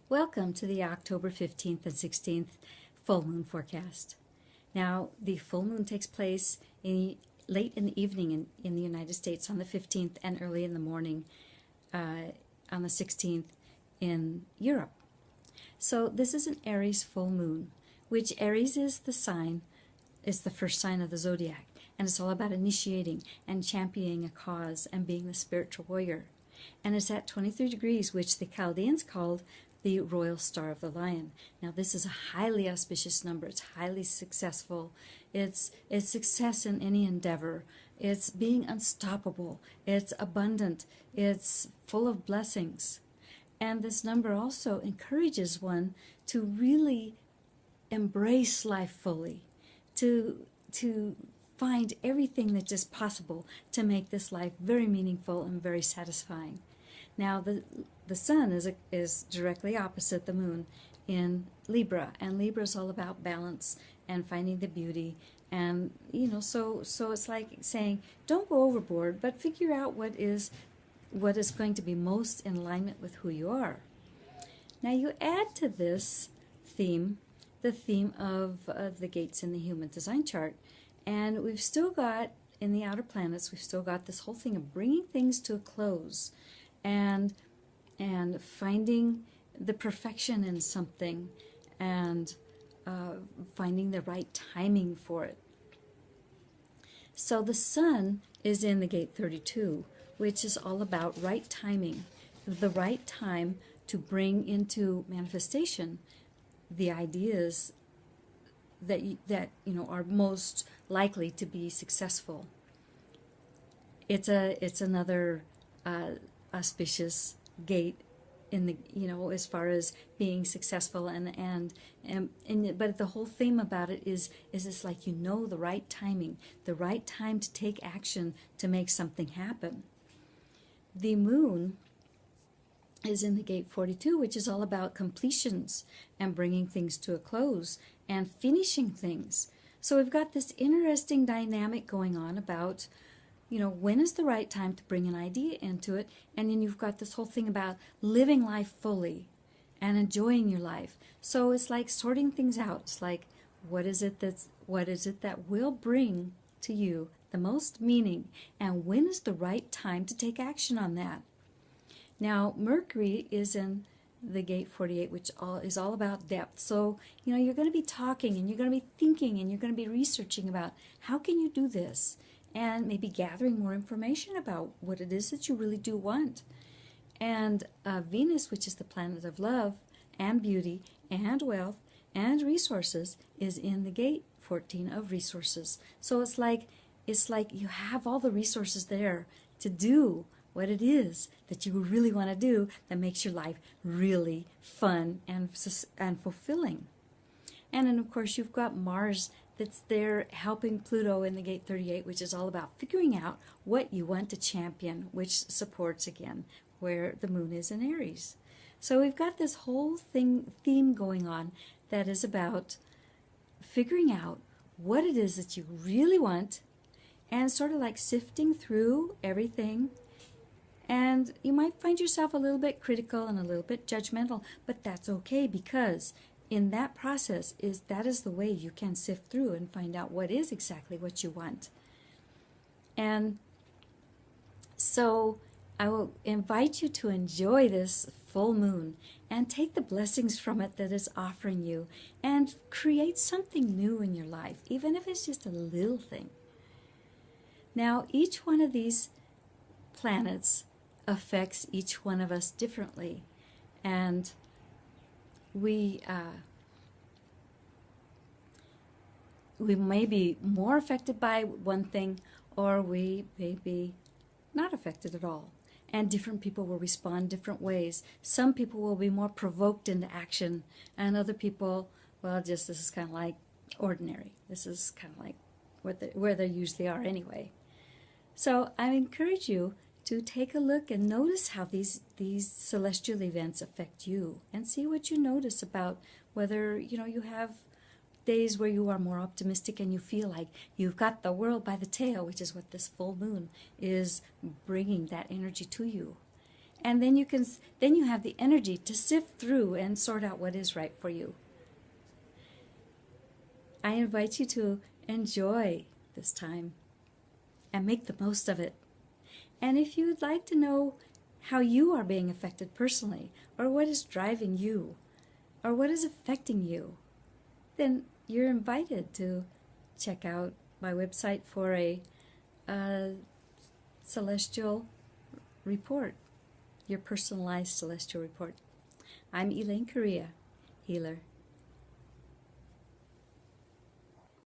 Welcome to the October 15th and 16th full moon forecast. Now, the full moon takes place late in the evening in the United States on the 15th and early in the morning on the 16th in Europe. So this is an Aries full moon, which Aries is the first sign of the zodiac. And it's all about initiating and championing a cause and being the spiritual warrior. And it's at 23 degrees, which the Chaldeans called the royal star of the lion. Now, this is a highly auspicious number. It's highly successful. It's success in any endeavor. It's being unstoppable. It's abundant. It's full of blessings. And this number also encourages one to really embrace life fully, to find everything that's just possible to make this life very meaningful and very satisfying. Now, the sun is directly opposite the moon in Libra, and Libra is all about balance and finding the beauty. And so it's like saying, don't go overboard, but figure out what is going to be most in alignment with who you are. Now, you add to this theme the theme of the gates in the human design chart. And we've still got, in the outer planets, we've still got this whole thing of bringing things to a close and finding the perfection in something and finding the right timing for it. So the sun is in the gate 32, which is all about right timing, the right time to bring into manifestation the ideas that are most likely to be successful. It's another auspicious gate in the as far as being successful but the whole theme about it is this, like, the right timing, the right time to take action to make something happen. The moon is in the gate 42, which is all about completions and bringing things to a close and finishing things. So we've got this interesting dynamic going on about, when is the right time to bring an idea into it, and then you've got this whole thing about living life fully and enjoying your life. So it's like sorting things out. It's like, what is it that will bring to you the most meaning, and when is the right time to take action on that? Now, Mercury is in the gate 48, which is all about depth. So, you're going to be talking, and you're going to be thinking, and you're going to be researching about how can you do this, and maybe gathering more information about what it is that you really do want. And Venus, which is the planet of love and beauty and wealth and resources, is in the gate 14 of resources. So it's like you have all the resources there to do what it is that you really want to do that makes your life really fun and fulfilling. And then, of course, you've got Mars that's there helping Pluto in the gate 38, which is all about figuring out what you want to champion, which supports, again, where the moon is in Aries. So we've got this whole theme going on that is about figuring out what it is that you really want and sort of like sifting through everything. And you might find yourself a little bit critical and a little bit judgmental, but that's okay, because in that process that is the way you can sift through and find out what is exactly what you want. And so I will invite you to enjoy this full moon and take the blessings from it that it's offering you and create something new in your life, even if it's just a little thing. Now, each one of these planets affects each one of us differently, and we may be more affected by one thing, or we may be not affected at all. And different people will respond different ways. Some people will be more provoked into action, and other people, this is kind of like ordinary. This is kind of like where they usually are anyway. So I encourage you to take a look and notice how these celestial events affect you, and see what you notice about whether you have days where you are more optimistic and you feel like you've got the world by the tail, which is what this full moon is bringing that energy to you. And then then you have the energy to sift through and sort out what is right for you. I invite you to enjoy this time and make the most of it. And if you would like to know how you are being affected personally, or what is driving you, or what is affecting you, then you're invited to check out my website for a celestial report, your personalized celestial report. I'm Elaine Correa, healer.